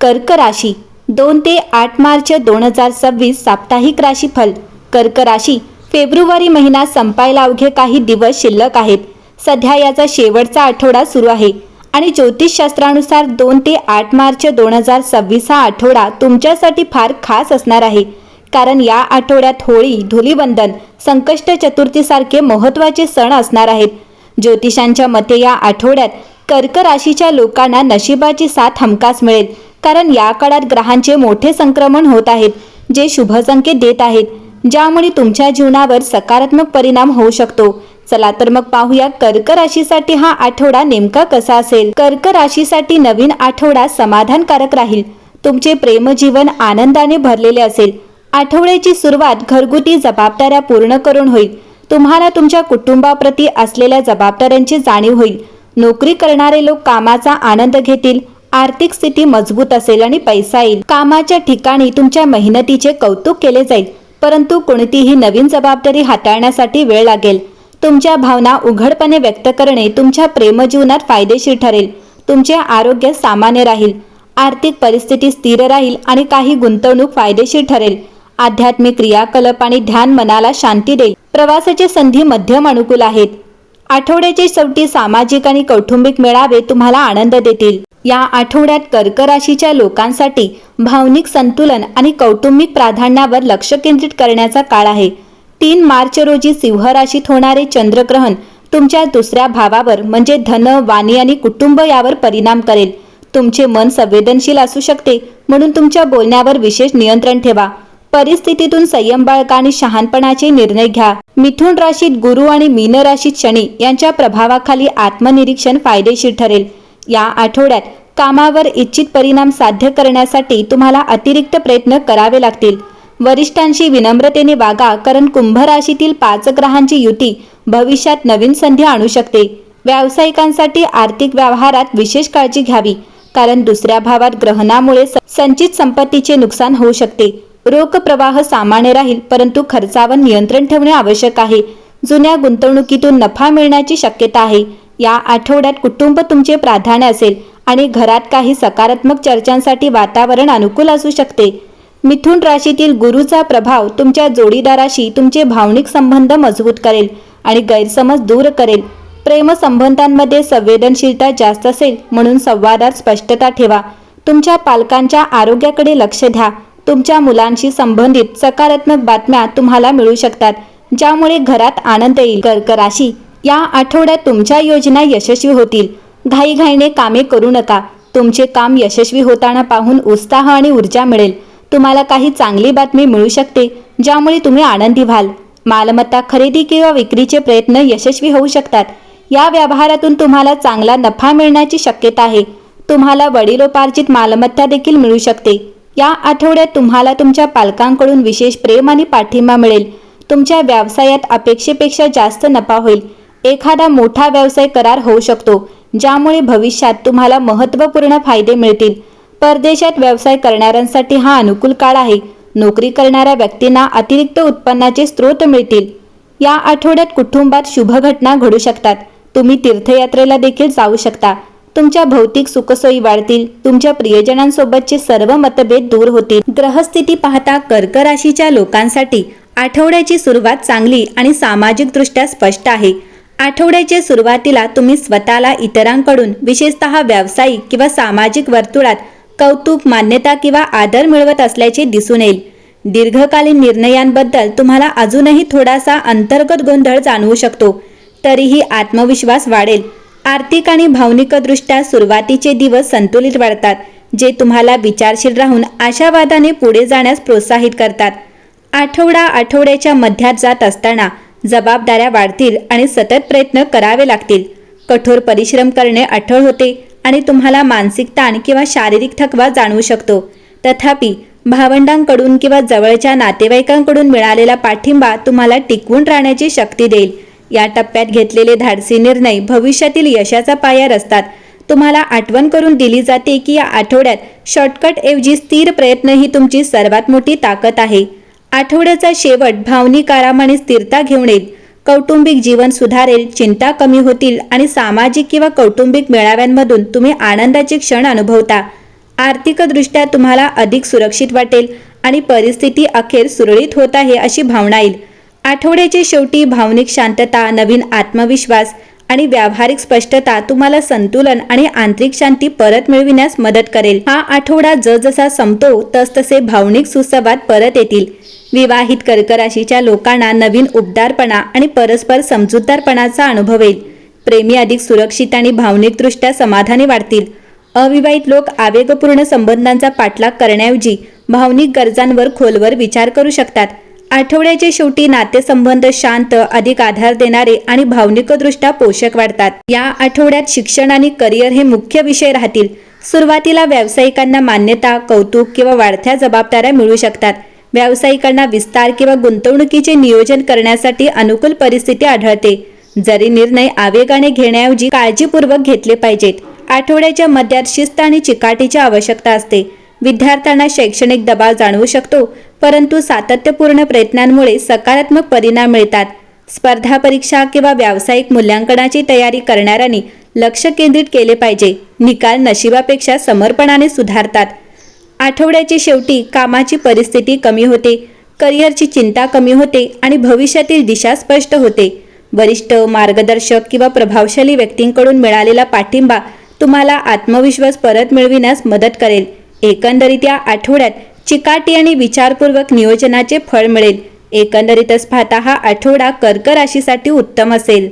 कर्क राशी 2 ते 8 मार्च 2026 साप्ताहिक राशीफल। कर्क राशी, फेब्रुवारी महिना संपायला अवघे काही दिवस शिल्लक आहेत। सध्या याचा शेवटचा आठवडा सुरू आहे आणि ज्योतिषशास्त्रानुसार 2 ते 8 मार्च 2026 हा आठवडा तुमच्यासाठी फार खास असणार आहे। कारण या आठवड्यात होळी, धुलीवंदन, संकष्ट चतुर्थी सारखे महत्त्वाचे सण असणार आहेत। ज्योतिषांच्या मते या आठवड्यात कर्क राशीच्या लोकांना नशिबाची साथ हमखास मिळेल, कारण या काळात ग्रहांचे मोठे संक्रमण होत आहेत, जे शुभ संकेत देत आहेत, ज्यामुळे तुमच्या जीवनावर सकारात्मक परिणाम होऊ शकतो। चला तर मग पाहूया कर्क राशीसाठी हा आठवडा नेमका कसा असेल। कर्क राशीसाठी नवीन आठवडा समाधानकारक राहील। तुमचे प्रेमजीवन आनंदाने भरलेले असेल। आठवड्याची सुरुवात घरगुती जबाबदाऱ्या पूर्ण करून होईल। तुम्हाला तुमच्या कुटुंबाप्रती असलेल्या जबाबदाऱ्यांची जाणीव होईल। नोकरी करणारे लोक कामाचा आनंद घेतील। आर्थिक स्थिती मजबूत असेल आणि पैसा येईल। कामाच्या ठिकाणी तुमच्या मेहनतीचे कौतुक केले जाईल, परंतु कोणतीही नवीन जबाबदारी हाताळण्यासाठी वेळ लागेल। तुमच्या भावना उघडपणे व्यक्त करणे तुमच्या प्रेमजीवनात फायदेशीर ठरेल। तुमचे आरोग्य सामान्य राहील। आर्थिक परिस्थिती स्थिर राहील आणि काही गुंतवणूक फायदेशीर ठरेल। आध्यात्मिक क्रियाकलाप आणि ध्यान मनाला शांती देईल। प्रवासाच्या संधी मध्यम अनुकूल आहेत। आठवड्याचे शेवटी सामाजिक आणि कौटुंबिक मेळावे तुम्हाला आनंद देतील। या आठवड्यात कर्क राशीच्या लोकांसाठी भावनिक संतुलन आणि कौटुंबिक प्राधान्यावर लक्ष केंद्रित करण्याचा काळ आहे। 3 मार्च रोजी सिंह राशीत होणारे चंद्रग्रहण तुमच्या दुसऱ्या भावावर म्हणजे धन, वाणी आणि कुटुंब यावर परिणाम करेल। तुमचे मन संवेदनशील असू शकते, म्हणून तुमच्या बोलण्यावर विशेष नियंत्रण ठेवा। परिस्थितीतून संयम बाळगा आणि शहाणपणाचे निर्णय घ्या। मिथुन राशीत गुरु आणि मीन राशीत शनी यांच्या प्रभावाखाली आत्मनिरीक्षण फायदेशीर ठरेल। या आठवड्यात कामावर इच्छित परिणाम साध्य करण्यासाठी तुम्हाला अतिरिक्त प्रयत्न करावे लागतील। वरिष्ठांशी विनम्रतेने वागा, कारण कुंभ राशीतील 5 ग्रहांची युती भविष्यात नवीन संधी आणू शकते। व्यावसायिकांसाठी आर्थिक व्यवहारात विशेष काळजी घ्यावी, कारण दुसऱ्या भावात ग्रहणामुळे संचित संपत्तीचे नुकसान होऊ शकते। रोख प्रवाह सामान्य राहील, परंतु खर्चावर नियंत्रण ठेवणे आवश्यक आहे। जुन्या गुंतवणुकीतून नफा मिळण्याची शक्यता आहे। या आठवड्यात कुटुंब तुमचे प्राधान्य असेल आणि घरात काही सकारात्मक चर्चांसाठी वातावरण अनुकूल असू शकते। मिथुन राशीतील गुरूचा प्रभाव तुमच्या जोडीदाराशी तुमचे भावनिक संबंध मजबूत करेल आणि गैरसमज दूर करेल। प्रेम संबंधांमध्ये संवेदनशीलता जास्त असेल, म्हणून संवादात स्पष्टता ठेवा। तुमच्या पालकांच्या आरोग्याकडे लक्ष द्या। तुमच्या मुलांशी संबंधित सकारात्मक बातम्या तुम्हाला मिळू शकतात, ज्यामुळे घरात आनंद येईल। कर्क राशी, या आठवड्यात तुमच्या योजना यशस्वी होतील। घाईघाईने कामे करू नका। तुमचे काम यशस्वी होताना पाहून उत्साह आणि ऊर्जा मिळेल। तुम्हाला काही चांगली बातमी मिळू शकते, ज्यामुळे तुम्ही आनंदी व्हाल। मालमत्ता खरेदी किंवा विक्रीचे प्रयत्न यशस्वी होऊ शकतात। या व्यवहारातून तुम्हाला चांगला नफा मिळण्याची शक्यता आहे। तुम्हाला वडिलोपार्जित मालमत्ता देखील मिळू शकते। या आठवड्यात तुम्हाला तुमच्या पालकांकडून विशेष प्रेम आणि पाठिंबा मिळेल। तुमच्या व्यवसायात अपेक्षेपेक्षा जास्त नफा होईल। एखादा मोठा व्यवसाय करार होऊ शकतो, ज्यामुळे भविष्यात तुम्हाला महत्त्वपूर्ण फायदे मिळतील। परदेशात व्यवसाय करणाऱ्यांसाठी हा अनुकूल काळ आहे। नोकरी करणाऱ्या व्यक्तींना अतिरिक्त उत्पन्नाचे स्रोत मिळतील। या आठवड्यात कुटुंबात शुभ घटना घडू शकतात। तुम्ही तीर्थयात्रेला देखील जाऊ शकता। तुमच्या भौतिक सुखसोयी वाढतील। तुमच्या प्रियजनांसोबतचे सर्व मतभेद दूर होतील। ग्रहस्थिती पाहता कर्क राशीच्या लोकांसाठी आठवड्याची सुरुवात चांगली आणि सामाजिकदृष्ट्या स्पष्ट आहे। आठवड्याच्या सुरुवातीला तुम्ही स्वतःला इतरांकडून, विशेषतः व्यावसायिक किंवा सामाजिक वर्तुळात कौतुक, मान्यता किंवा आदर मिळवत असल्याचे दिसून येईल। दीर्घकालीन निर्णयांबद्दल तुम्हाला अजूनही थोडासा अंतर्गत गोंधळ जाणवू शकतो, तरीही आत्मविश्वास वाढेल। आर्थिक आणि भावनिकदृष्ट्या सुरुवातीचे दिवस संतुलित वाढतात, जे तुम्हाला विचारशील राहून आशावादाने पुढे जाण्यास प्रोत्साहित करतात। आठवड्याच्या मध्यात जात असताना जबाबदाऱ्या वाढतील आणि सतत प्रयत्न करावे लागतील। कठोर परिश्रम करणे अटळ होते आणि तुम्हाला मानसिक ताण किंवा शारीरिक थकवा जाणवू शकतो। तथापि भावंडांकडून किंवा जवळच्या नातेवाईकांकडून मिळालेला पाठिंबा तुम्हाला टिकवून राहण्याची शक्ती देईल। या टप्प्यात घेतलेले धाडसी निर्णय भविष्यातील यशाचा पाया रचतात। तुम्हाला आठवण करून दिली जाते की या आठवड्यात शॉर्टकट ऐवजी स्थिर प्रयत्न ही तुमची सर्वात मोठी ताकद आहे। आठवड्याचा शेवट भावनिक आराम आणि स्थिरता घेऊन येईल। कौटुंबिक जीवन सुधारेल, चिंता कमी होतील आणि सामाजिक किंवा कौटुंबिक मेळाव्यांमधून तुम्ही आनंदाचे क्षण अनुभवता। आर्थिकदृष्ट्या तुम्हाला अधिक सुरक्षित वाटेल आणि परिस्थिती अखेर सुरळीत होत आहे अशी भावना येईल. आठवड्याच्या शेवटी भावनिक शांतता, नवीन आत्मविश्वास आणि व्यावहारिक स्पष्टता तुम्हाला संतुलन आणि आंतरिक शांती परत मिळविण्यास मदत करेल. हा आठवडा जसजसा संपतो तसतसे भावनिक सुसंवाद परत येतील. विवाहित कर्क राशीच्या लोकांना नवीन उबदारपणा आणि परस्पर समजूतदारपणाचा अनुभव येईल. प्रेमी अधिक सुरक्षित आणि भावनिकदृष्ट्या समाधानी वाटतील. अविवाहित लोक आवेगपूर्ण संबंधांचा पाठलाग करण्याऐवजी भावनिक गरजांवर खोलवर विचार करू शकतात. आठवड्याच्या शेवटी नातेसंबंध शांत, अधिक आधार देणारे आणि भावनिकदृष्ट्या पोषक वाढतात. या आठवड्यात शिक्षण आणि करिअर हे मुख्य विषय राहतील. सुरुवातीला व्यावसायिकांना मान्यता, कौतुक किंवा वाढत्या जबाबदाऱ्या मिळू शकतात. व्यावसायिकांना विस्तार किंवा गुंतवणुकीचे नियोजन करण्यासाठी अनुकूल परिस्थिती आढळते. जरी निर्णय आवेगाने घेण्याऐवजी काळजीपूर्वक घेतले पाहिजेत. आठवड्याच्या मध्यात शिस्त आणि चिकाटीची आवश्यकता असते. विद्यार्थ्यांना शैक्षणिक दबाव जाणवू शकतो, परंतु सातत्यपूर्ण प्रयत्नांमुळे सकारात्मक परिणाम मिळतात. स्पर्धा परीक्षा किंवा व्यावसायिक मूल्यांकनाची तयारी करणाऱ्यांनी लक्ष केंद्रित केले पाहिजे. निकाल नशिबापेक्षा समर्पणाने सुधारतात. आठवड्याच्या शेवटी कामाची परिस्थिती कमी होते, करिअरची चिंता कमी होते आणि भविष्यातील दिशा स्पष्ट होते. वरिष्ठ, मार्गदर्शक किंवा प्रभावशाली व्यक्तींकडून मिळालेला पाठिंबा तुम्हाला आत्मविश्वास परत मिळविण्यास मदत करेल. एकंदरीत या आठवड्यात चिकाटी आणि विचारपूर्वक नियोजनाचे फळ मिळेल. एकंदरीतच पाहता हा आठवडा कर्क राशीसाठी उत्तम असेल.